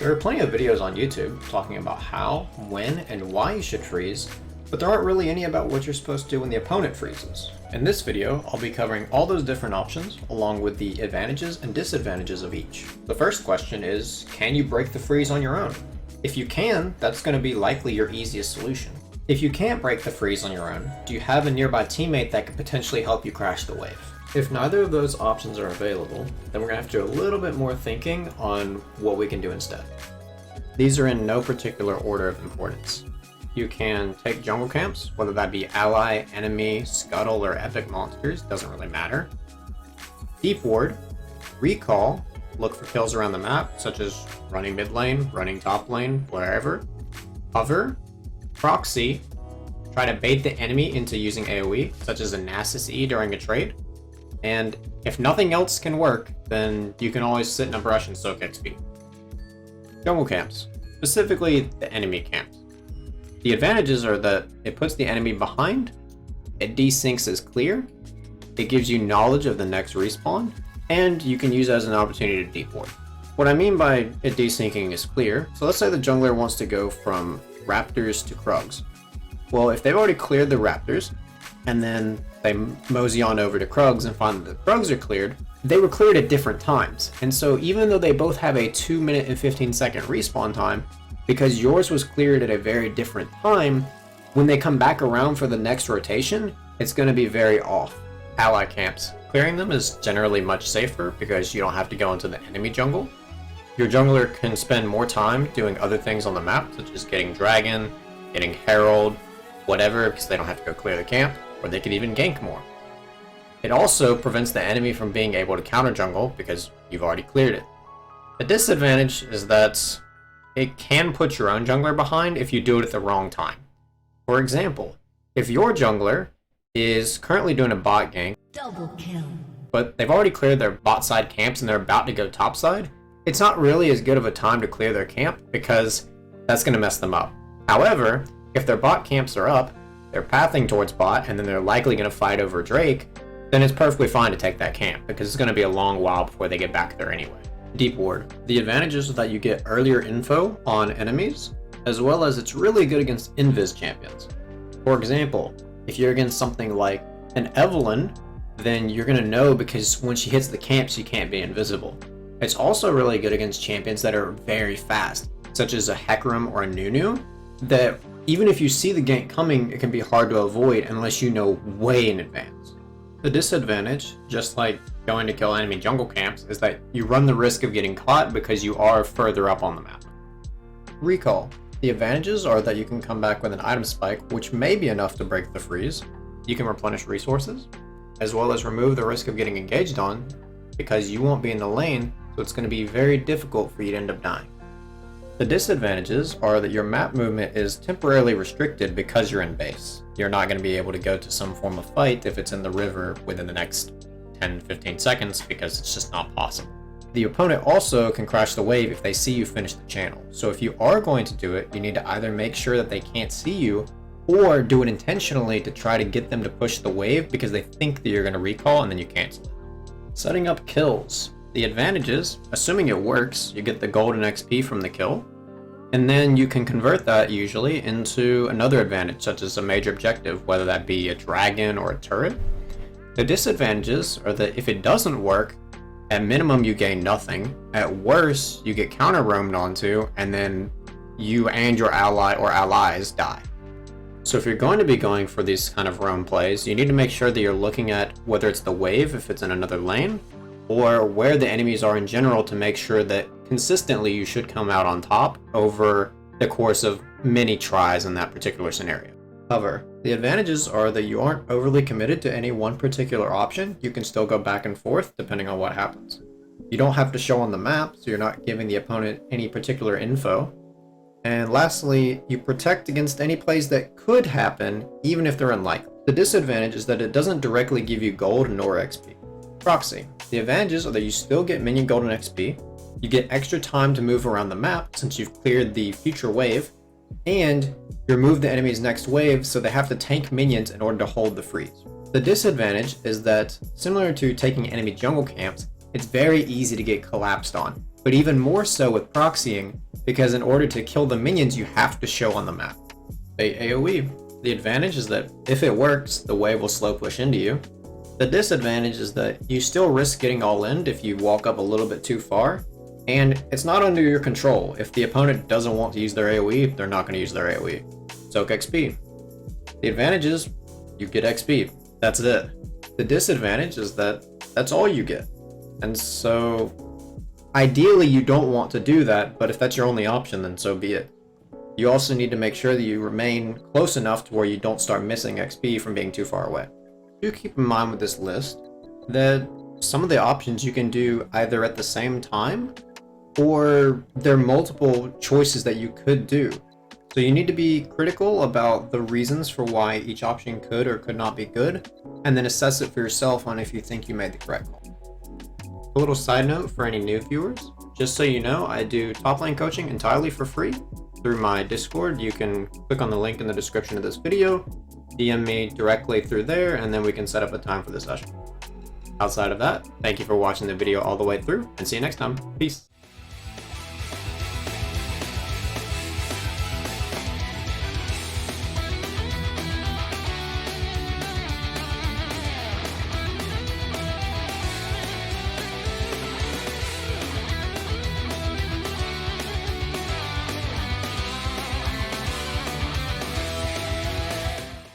There are plenty of videos on YouTube talking about how, when, and why you should freeze, but there aren't really any about what you're supposed to do when the opponent freezes. In this video, I'll be covering all those different options, along with the advantages and disadvantages of each. The first question is, can you break the freeze on your own? If you can, that's going to be likely your easiest solution. If you can't break the freeze on your own, do you have a nearby teammate that could potentially help you crash the wave? If neither of those options are available, then we're going to have to do a little bit more thinking on what we can do instead. These are in no particular order of importance. You can take jungle camps, whether that be ally, enemy, scuttle, or epic monsters, doesn't really matter. Deep ward, recall, look for kills around the map, such as running mid lane, running top lane, wherever. Hover, proxy, try to bait the enemy into using AoE, such as a Nasus E during a trade. And if nothing else can work, then you can always sit in a brush and soak XP. Jungle camps, specifically the enemy camps. The advantages are that it puts the enemy behind, it desyncs as clear, it gives you knowledge of the next respawn, and you can use it as an opportunity to deep ward. What I mean by it desyncing is clear, so let's say the jungler wants to go from raptors to Krugs. Well, if they've already cleared the raptors, and then they mosey on over to Krugs and find that the Krugs are cleared, they were cleared at different times. And so even though they both have a 2-minute and 15-second respawn time, because yours was cleared at a very different time, when they come back around for the next rotation, it's going to be very off. Ally camps. Clearing them is generally much safer because you don't have to go into the enemy jungle. Your jungler can spend more time doing other things on the map, such as getting Dragon, getting Herald, whatever, because they don't have to go clear the camp, or they could even gank more. It also prevents the enemy from being able to counter jungle because you've already cleared it. The disadvantage is that it can put your own jungler behind if you do it at the wrong time. For example, if your jungler is currently doing a bot gank, double kill, but they've already cleared their bot side camps and they're about to go top side, it's not really as good of a time to clear their camp because that's going to mess them up. However, if their bot camps are up, they're pathing towards bot, and then they're likely going to fight over Drake, then it's perfectly fine to take that camp because it's going to be a long while before they get back there anyway. Deep ward. The advantages are that you get earlier info on enemies, as well as it's really good against invis champions. For example, if you're against something like an Evelyn, then you're going to know because when she hits the camp, she can't be invisible. It's also really good against champions that are very fast, such as a Hecarim or a Nunu, that even if you see the gank coming, it can be hard to avoid unless you know way in advance. The disadvantage, just like going to kill enemy jungle camps, is that you run the risk of getting caught because you are further up on the map. Recall. The advantages are that you can come back with an item spike, which may be enough to break the freeze. You can replenish resources, as well as remove the risk of getting engaged on, because you won't be in the lane, so it's going to be very difficult for you to end up dying. The disadvantages are that your map movement is temporarily restricted because you're in base. You're not going to be able to go to some form of fight if it's in the river within the next 10-15 seconds because it's just not possible. The opponent also can crash the wave if they see you finish the channel. So if you are going to do it, you need to either make sure that they can't see you or do it intentionally to try to get them to push the wave because they think that you're going to recall and then you cancel it. Setting up kills. The advantages, assuming it works, you get the golden XP from the kill, and then you can convert that usually into another advantage, such as a major objective, whether that be a dragon or a turret. The disadvantages are that if it doesn't work, at minimum you gain nothing, at worst you get counter roamed onto, and then you and your ally or allies die. So if you're going to be going for these kind of roam plays, you need to make sure that you're looking at whether it's the wave if it's in another lane, or where the enemies are in general to make sure that consistently you should come out on top over the course of many tries in that particular scenario. However, the advantages are that you aren't overly committed to any one particular option. You can still go back and forth depending on what happens. You don't have to show on the map, so you're not giving the opponent any particular info. And lastly, you protect against any plays that could happen even if they're unlikely. The disadvantage is that it doesn't directly give you gold nor XP. Proxy. The advantages are that you still get minion golden XP, you get extra time to move around the map since you've cleared the future wave, and you remove the enemy's next wave so they have to tank minions in order to hold the freeze. The disadvantage is that, similar to taking enemy jungle camps, it's very easy to get collapsed on. but even more so with proxying, because in order to kill the minions, you have to show on the map. AoE. The advantage is that if it works, the wave will slow push into you. The disadvantage is that you still risk getting all-in if you walk up a little bit too far, and it's not under your control. If the opponent doesn't want to use their AoE, they're not going to use their AoE. Soak XP. The advantage is you get XP. That's it. The disadvantage is that that's all you get. And so ideally you don't want to do that, but if that's your only option, then so be it. You also need to make sure that you remain close enough to where you don't start missing XP from being too far away. Do keep in mind with this list that some of the options you can do either at the same time, or there are multiple choices that you could do. So you need to be critical about the reasons for why each option could or could not be good, and then assess it for yourself on if you think you made the correct call. A little side note for any new viewers, just so you know, I do top lane coaching entirely for free through my Discord. You can click on the link in the description of this video, DM me directly through there, and then we can set up a time for the session. Outside of that, thank you for watching the video all the way through, and see you next time. Peace.